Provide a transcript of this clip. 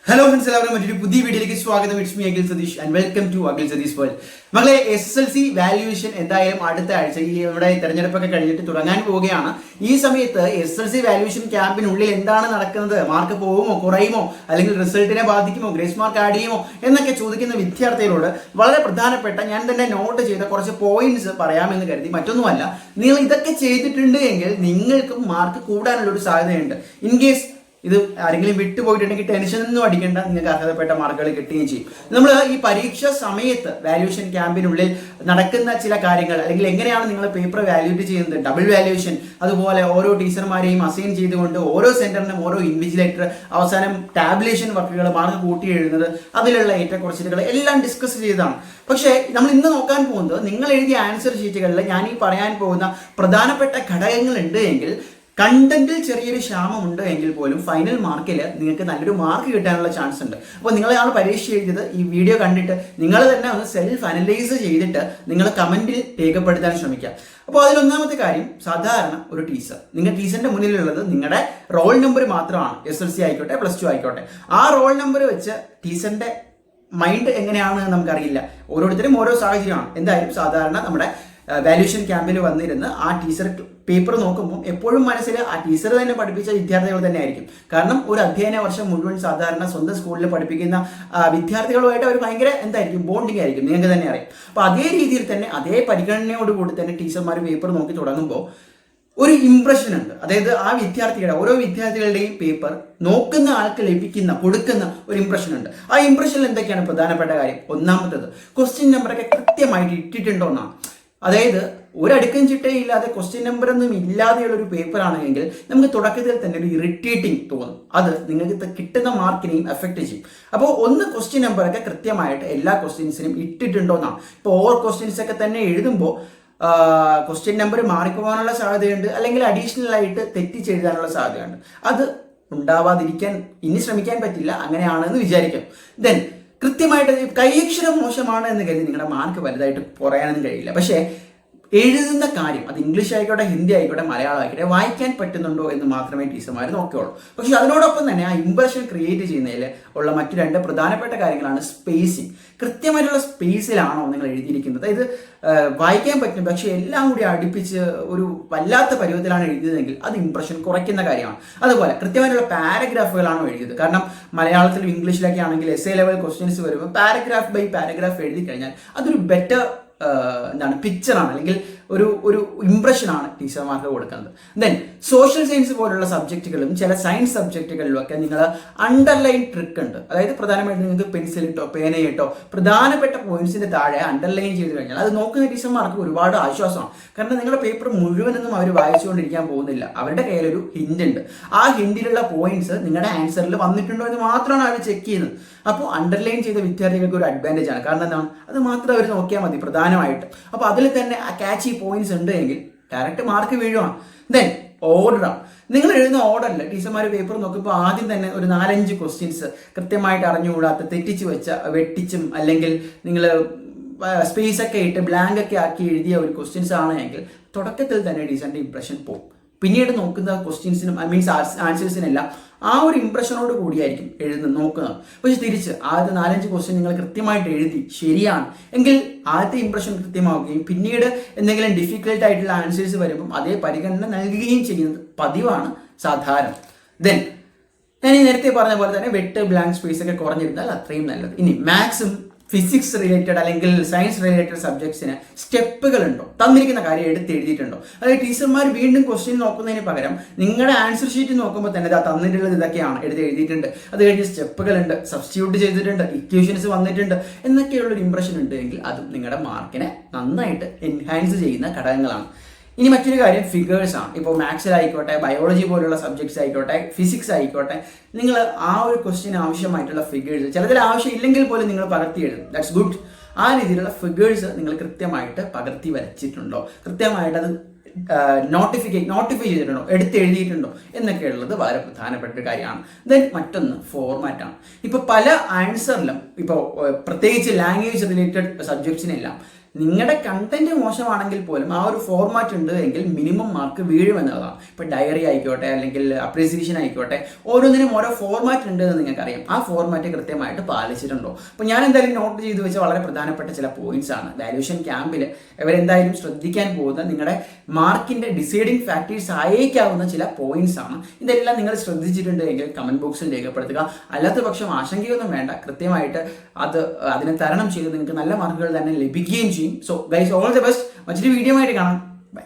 Hello friends, എല്ലാവരും മറ്റൊരു പുതിയ വീഡിയോയിലേക്ക് സ്വാഗതം. It's me Akhil Satheesh and welcome to Akhil Satheesh world. മകളെ, SSLC വാല്യുവേഷൻ എന്തായാലും അടുത്ത ആഴ്ച ഇവിടെ തെരഞ്ഞെടുപ്പൊക്കെ കഴിഞ്ഞിട്ട് തുടങ്ങാൻ പോവുകയാണ്. ഈ സമയത്ത് SSLC വാല്യുവേഷൻ ക്യാമ്പിനുള്ളിൽ എന്താണ് നടക്കുന്നത്, മാർക്ക് പോകുമോ കുറയുമോ, അല്ലെങ്കിൽ റിസൾട്ടിനെ ബാധിക്കുമോ, ഗ്രേസ് മാർക്ക് ആഡ് ചെയ്യുമോ എന്നൊക്കെ ചോദിക്കുന്ന വിദ്യാർത്ഥികളോട് വളരെ പ്രധാനപ്പെട്ട ഞാൻ തന്നെ നോട്ട് ചെയ്ത കുറച്ച് പോയിന്റ്സ് പറയാമെന്ന് കരുതി. മറ്റൊന്നുമല്ല, നിങ്ങൾ ഇതൊക്കെ ചെയ്തിട്ടുണ്ട് എങ്കിൽ നിങ്ങൾക്കും മാർക്ക് കൂടാനുള്ള ഒരു സാധ്യതയുണ്ട്. ഇൻ കേസ് ഇത് ആരെങ്കിലും വിട്ടുപോയിട്ടുണ്ടെങ്കിൽ ടെൻഷനൊന്നും അടിക്കേണ്ട, നിങ്ങൾക്ക് അർഹതപ്പെട്ട മാർക്കുകൾ കിട്ടുകയും ചെയ്യും. നമ്മൾ ഈ പരീക്ഷ സമയത്ത് വാല്യുവേഷൻ ക്യാമ്പിനുള്ളിൽ നടക്കുന്ന ചില കാര്യങ്ങൾ, അല്ലെങ്കിൽ എങ്ങനെയാണ് നിങ്ങൾ പേപ്പർ വാല്യൂറ്റ് ചെയ്യുന്നത്, ഡബിൾ വാല്യുവേഷൻ, അതുപോലെ ഓരോ ടീച്ചർമാരെയും അസൈൻ ചെയ്തുകൊണ്ട് ഓരോ സെന്ററിനും ഓരോ ഇൻവിജിലേറ്റർ, അവസാനം ടാബുലേഷൻ വർക്കുകൾ, മാർക്ക് കൂട്ടി എഴുതുന്നത്, അതിലുള്ള ഏറ്റക്കുറച്ചിലുകൾ എല്ലാം ഡിസ്കസ് ചെയ്തതാണ്. പക്ഷേ നമ്മൾ ഇന്ന് നോക്കാൻ പോകുന്നത്, നിങ്ങൾ എഴുതിയ ആൻസർ ഷീറ്റുകളിൽ ഞാൻ ഈ പറയാൻ പോകുന്ന പ്രധാനപ്പെട്ട ഘടകങ്ങൾ ഉണ്ട് എങ്കിൽ, കണ്ടന്റിൽ ചെറിയൊരു ക്ഷാമമുണ്ട് എങ്കിൽ പോലും ഫൈനൽ മാർക്കിൽ നിങ്ങൾക്ക് നല്ലൊരു മാർക്ക് കിട്ടാനുള്ള ചാൻസ് ഉണ്ട്. അപ്പോൾ നിങ്ങളെയാണ് പരീക്ഷ എഴുതിയത്, ഈ വീഡിയോ കണ്ടിട്ട് നിങ്ങൾ തന്നെ ഒന്ന് സെൽഫ് അനലൈസ് ചെയ്തിട്ട് നിങ്ങൾ കമന്റിൽ രേഖപ്പെടുത്താൻ ശ്രമിക്കുക. അപ്പോൾ അതിലൊന്നാമത്തെ കാര്യം, സാധാരണ ഒരു ടീച്ചർ, നിങ്ങൾ ടീച്ചറിന്റെ മുന്നിലുള്ളത് നിങ്ങളുടെ റോൾ നമ്പർ മാത്രമാണ്. SSLC ആയിക്കോട്ടെ, +2 ആയിക്കോട്ടെ, ആ റോൾ നമ്പർ വെച്ച് ടീച്ചറിന്റെ മൈൻഡ് എങ്ങനെയാണെന്ന് നമുക്കറിയില്ല. ഓരോരുത്തരും ഓരോ സാഹചര്യമാണ്. എന്തായാലും സാധാരണ നമ്മുടെ വാല്യുവേഷൻ ക്യാമ്പിൽ വന്നിരുന്ന് ആ ടീച്ചർ പേപ്പർ നോക്കുമ്പോൾ എപ്പോഴും മനസ്സിൽ ആ ടീച്ചർ തന്നെ പഠിപ്പിച്ച വിദ്യാർത്ഥികൾ തന്നെ ആയിരിക്കും. കാരണം ഒരു അധ്യയന വർഷം മുഴുവൻ സാധാരണ സ്വന്തം സ്കൂളിൽ പഠിപ്പിക്കുന്ന വിദ്യാർത്ഥികളുമായിട്ട് അവർ ഭയങ്കര എന്തായിരിക്കും, ബോണ്ടിങ് ആയിരിക്കും, നിങ്ങൾക്ക് തന്നെ അറിയാം. അപ്പോൾ അതേ രീതിയിൽ തന്നെ, അതേ പരിഗണനയോടുകൂടി തന്നെ ടീച്ചർമാർ പേപ്പർ നോക്കി തുടങ്ങുമ്പോൾ ഒരു ഇംപ്രഷൻ ഉണ്ട്. അതായത് ആ വിദ്യാർത്ഥികളുടെ, ഓരോ വിദ്യാർത്ഥികളുടെയും പേപ്പർ നോക്കുന്ന ആൾക്ക് കൊടുക്കുന്ന ഒരു ഇംപ്രഷൻ ഉണ്ട്. ആ ഇംപ്രഷനിൽ എന്തൊക്കെയാണ് പ്രധാനപ്പെട്ട കാര്യം? ഒന്നാമത്തേത്, ക്വസ്റ്റ്യൻ നമ്പറൊക്കെ കൃത്യമായിട്ട് ഇട്ടിട്ടുണ്ടോ എന്നാണ്. അതായത് ഒരടുക്കും ചിട്ടയില്ലാതെ ക്വസ്റ്റ്യൻ നമ്പർ ഒന്നും ഇല്ലാതെയുള്ള ഒരു പേപ്പർ ആണെങ്കിൽ നമുക്ക് തുടക്കത്തിൽ തന്നെ ഒരു ഇറിറ്റേറ്റിംഗ് തോന്നും. അത് നിങ്ങൾക്ക് കിട്ടുന്ന മാർക്കിനെയും എഫക്ട് ചെയ്യും. അപ്പോൾ ഒന്ന്, ക്വസ്റ്റ്യൻ നമ്പറൊക്കെ കൃത്യമായിട്ട് എല്ലാ ക്വസ്റ്റ്യൻസിനും ഇട്ടിട്ടുണ്ടോ എന്നാണ്. ഇപ്പോൾ ഓവർ ക്വസ്റ്റ്യൻസ് ഒക്കെ തന്നെ എഴുതുമ്പോൾ ക്വസ്റ്റ്യൻ നമ്പർ മാറിപ്പോകാനുള്ള സാധ്യതയുണ്ട്, അല്ലെങ്കിൽ അഡീഷണൽ ആയിട്ട് തെറ്റിച്ചെഴുതാനുള്ള സാധ്യതയുണ്ട്. അത് ഉണ്ടാവാതിരിക്കാൻ ഇനി ശ്രമിക്കാൻ പറ്റില്ല, അങ്ങനെയാണെന്ന് വിചാരിക്കാം. ദെൻ കൃത്യമായിട്ട് കൈയക്ഷരം മോശമാണ് എന്ന് കരുതി നിങ്ങളുടെ മാർക്ക് വലുതായിട്ട് കുറയാനൊന്നും കഴിയില്ല. പക്ഷേ എഴുതുന്ന കാര്യം, അത് ഇംഗ്ലീഷ് ആയിക്കോട്ടെ, ഹിന്ദി ആയിക്കോട്ടെ, മലയാളം ആയിക്കോട്ടെ, വായിക്കാൻ പറ്റുന്നുണ്ടോ എന്ന് മാത്രമേ ടീച്ചർമാർ നോക്കുകയുള്ളൂ. പക്ഷെ അതിനോടൊപ്പം തന്നെ ആ ഇംപ്രഷൻ ക്രിയേറ്റ് ചെയ്യുന്നതിൽ ഉള്ള മറ്റു രണ്ട് പ്രധാനപ്പെട്ട കാര്യങ്ങളാണ് സ്പേസിങ്. കൃത്യമായിട്ടുള്ള സ്പേസിലാണോ നിങ്ങൾ എഴുതിയിരിക്കുന്നത്? ഇത് വായിക്കാൻ പറ്റും, പക്ഷെ എല്ലാം കൂടി അടുപ്പിച്ച് ഒരു വല്ലാത്ത പരുവത്തിലാണ് എഴുതിയതെങ്കിൽ അത് ഇംപ്രഷൻ കുറയ്ക്കുന്ന കാര്യമാണ്. അതുപോലെ കൃത്യമായിട്ടുള്ള പാരഗ്രാഫുകളാണോ എഴുതിയത്? കാരണം മലയാളത്തിലും ഇംഗ്ലീഷിലൊക്കെ ആണെങ്കിൽ essay ലെവൽ ക്വസ്റ്റ്യൻസ് വരുമ്പോൾ പാരഗ്രാഫ് ബൈ പാരഗ്രാഫ് എഴുതി കഴിഞ്ഞാൽ അതൊരു ബെറ്റർ പിക്ചറാണ്, അല്ലെങ്കിൽ ഒരു ഇംപ്രഷനാണ് ടീച്ചർമാർക്ക് കൊടുക്കുന്നത്. ദെൻ സോഷ്യൽ സയൻസ് പോലുള്ള സബ്ജക്റ്റുകളും ചില സയൻസ് സബ്ജക്റ്റുകളിലും ഒക്കെ നിങ്ങൾ അണ്ടർലൈൻ ട്രിക്ക് ഉണ്ട്. അതായത് പ്രധാനമായിട്ടും നിങ്ങൾക്ക് പെൻസിലിട്ടോ പേനയിട്ടോ പ്രധാനപ്പെട്ട പോയിന്റ്സിന്റെ താഴെ അണ്ടർലൈൻ ചെയ്ത് കഴിഞ്ഞാൽ അത് നോക്കുന്ന ടീച്ചർമാർക്ക് ഒരുപാട് ആശ്വാസമാണ്. കാരണം നിങ്ങളുടെ പേപ്പർ മുഴുവനൊന്നും അവർ വായിച്ചുകൊണ്ടിരിക്കാൻ പോകുന്നില്ല, അവരുടെ കയ്യിലൊരു ഹിന്റ് ഉണ്ട്. ആ ഹിന്റിലുള്ള പോയിന്റ്സ് നിങ്ങളുടെ ആൻസറിൽ വന്നിട്ടുണ്ടോ എന്ന് മാത്രമാണ് അവർ ചെക്ക് ചെയ്യുന്നത്. അപ്പോൾ അണ്ടർലൈൻ ചെയ്ത വിദ്യാർത്ഥികൾക്ക് ഒരു അഡ്വാൻറ്റേജ് ആണ്. കാരണം എന്താണ്, അത് മാത്രം അവർ നോക്കിയാൽ മതി പ്രധാനമായിട്ട്. അപ്പോൾ അതിൽ തന്നെ ആ ക്യാച്ചി പോയിന്റ്സ് ഉണ്ട് എങ്കിൽ ഡയറക്റ്റ് മാർക്ക് വീഴുവാണ്. ദെൻ ഓർഡറാണ്. നിങ്ങൾ എഴുതുന്ന ഓർഡറിൽ ടീച്ചർമാർ പേപ്പർ നോക്കുമ്പോൾ ആദ്യം തന്നെ ഒരു 4-5 ക്വസ്റ്റ്യൻസ് കൃത്യമായിട്ട് അറിഞ്ഞുകൂടാത്ത, തെറ്റിച്ച് വെച്ച, വെട്ടിച്ചും അല്ലെങ്കിൽ നിങ്ങൾ സ്പേസ് ഒക്കെ ഇട്ട് ബ്ലാങ്ക് ഒക്കെ ആക്കി എഴുതിയ ഒരു ക്വസ്റ്റ്യൻസ് ആണെങ്കിൽ തുടക്കത്തിൽ തന്നെ ടീച്ചറിന്റെ ഇംപ്രഷൻ പോകും. പിന്നീട് നോക്കുന്ന ക്വസ്റ്റ്യൻസിനും ആൻസേഴ്സിനെല്ലാം ആ ഒരു ഇംപ്രഷനോട് കൂടിയായിരിക്കും നോക്കുന്നത്. പക്ഷെ തിരിച്ച് ആദ്യത്തെ 4-5 ക്വസ്റ്റ്യൻ നിങ്ങൾ കൃത്യമായിട്ട് എഴുതി ശരിയാണ് എങ്കിൽ ആദ്യത്തെ ഇംപ്രഷൻ കൃത്യമാവുകയും പിന്നീട് എന്തെങ്കിലും ഡിഫിക്കൽട്ട് ആയിട്ടുള്ള ആൻസേഴ്സ് വരുമ്പം അതേ പരിഗണന നൽകുകയും ചെയ്യുന്നത് പതിവാണ് സാധാരണ. ദെൻ ഞാൻ ഈ നേരത്തെ പറഞ്ഞ പോലെ തന്നെ വെട്ട്, ബ്ലാങ്ക് സ്പേസ് ഒക്കെ കുറഞ്ഞിരുന്നാൽ അത്രയും നല്ലത്. ഇനി മാത്സും ഫിസിക്സ് റിലേറ്റഡ് അല്ലെങ്കിൽ സയൻസ് റിലേറ്റഡ് സബ്ജക്ട്സിന് സ്റ്റെപ്പുകൾ ഉണ്ടോ, തന്നിരിക്കുന്ന കാര്യം എടുത്ത് എഴുതിയിട്ടുണ്ടോ? അതായത് ടീച്ചർമാർ വീണ്ടും ക്വസ്റ്റ്യൻ നോക്കുന്നതിന് പകരം നിങ്ങളുടെ ആൻസർ ഷീറ്റ് നോക്കുമ്പോൾ തന്നെ തന്നിട്ടുള്ളത് ഇതൊക്കെയാണ്, എഴുതിയിട്ടുണ്ട്, അത് കഴിഞ്ഞ് സ്റ്റെപ്പുകളുണ്ട്, സബ്സ്റ്റിറ്റ്യൂട്ട് ചെയ്തിട്ടുണ്ട്, ഇക്വേഷൻസ് വന്നിട്ടുണ്ട് എന്നൊക്കെയുള്ളൊരു ഇംപ്രഷൻ ഉണ്ടെങ്കിൽ അതും നിങ്ങളുടെ മാർക്കിനെ നന്നായിട്ട് എൻഹാൻസ് ചെയ്യുന്ന ഘടകങ്ങളാണ്. ഇനി മറ്റൊരു കാര്യം ഫിഗേഴ്സ് ആണ്. ഇപ്പോൾ മാത്സിലായിക്കോട്ടെ, ബയോളജി പോലുള്ള സബ്ജക്ട്സ് ആയിക്കോട്ടെ, ഫിസിക്സ് ആയിക്കോട്ടെ, നിങ്ങൾ ആ ഒരു ക്വസ്റ്റ്യൻ ആവശ്യമായിട്ടുള്ള ഫിഗേഴ്സ് ചിലതിൽ ആവശ്യമില്ലെങ്കിൽ പോലും നിങ്ങൾ പകർത്തി എഴുതും. That's good. ആ രീതിയിലുള്ള ഫിഗേഴ്സ് നിങ്ങൾ കൃത്യമായിട്ട് പകർത്തി വരച്ചിട്ടുണ്ടോ, കൃത്യമായിട്ട് അത് നോട്ടിഫൈ ചെയ്തിട്ടുണ്ടോ, എഴുതിയിട്ടുണ്ടോ എന്നൊക്കെയുള്ളത് വളരെ പ്രധാനപ്പെട്ട ഒരു കാര്യമാണ്. ദെൻ മറ്റൊന്ന് ഫോർമാറ്റാണ്. ഇപ്പോൾ പല ആൻസറിലും, ഇപ്പോൾ പ്രത്യേകിച്ച് ലാംഗ്വേജ് റിലേറ്റഡ് സബ്ജക്ട്സിനെല്ലാം നിങ്ങളുടെ കണ്ടന്റ് മോശമാണെങ്കിൽ പോലും ആ ഒരു ഫോർമാറ്റ് ഉണ്ട് എങ്കിൽ മിനിമം മാർക്ക് വീഴുമെന്നുള്ളതാണ്. ഇപ്പൊ ഡയറി ആയിക്കോട്ടെ അല്ലെങ്കിൽ അപ്രീസിയേഷൻ ആയിക്കോട്ടെ, ഓരോന്നിനും ഓരോ ഫോർമാറ്റ് ഉണ്ട് എന്ന് നിങ്ങൾക്ക് അറിയാം. ആ ഫോർമാറ്റ് കൃത്യമായിട്ട് പാലിച്ചിട്ടുണ്ടോ? അപ്പൊ ഞാൻ എന്തായാലും നോട്ട് ചെയ്ത് വെച്ച വളരെ പ്രധാനപ്പെട്ട ചില പോയിന്റ്സ് ആണ്. വാല്യൂഷൻ ക്യാമ്പിൽ ഇവരെന്തായാലും ശ്രദ്ധിക്കാൻ പോകുന്ന നിങ്ങളുടെ മാർക്കിന്റെ ഡിസൈഡിങ് ഫാക്ടേഴ്സ് ആയേക്കാവുന്ന ചില പോയിന്റ്സ് ആണ്. ഇതെല്ലാം നിങ്ങൾ ശ്രദ്ധിച്ചിട്ടുണ്ട് എങ്കിൽ കമന്റ് ബോക്സിൽ രേഖപ്പെടുത്തുക. അല്ലാത്ത പക്ഷം ആശങ്കയൊന്നും വേണ്ട, കൃത്യമായിട്ട് അതിനെ തരണം ചെയ്ത് നിങ്ങൾക്ക് നല്ല മാർക്കുകൾ തന്നെ ലഭിക്കുകയും ചെയ്യും. So guys, all the best. മറ്റൊരു വീഡിയോ ആയിട്ട് കാണാം. ബൈ.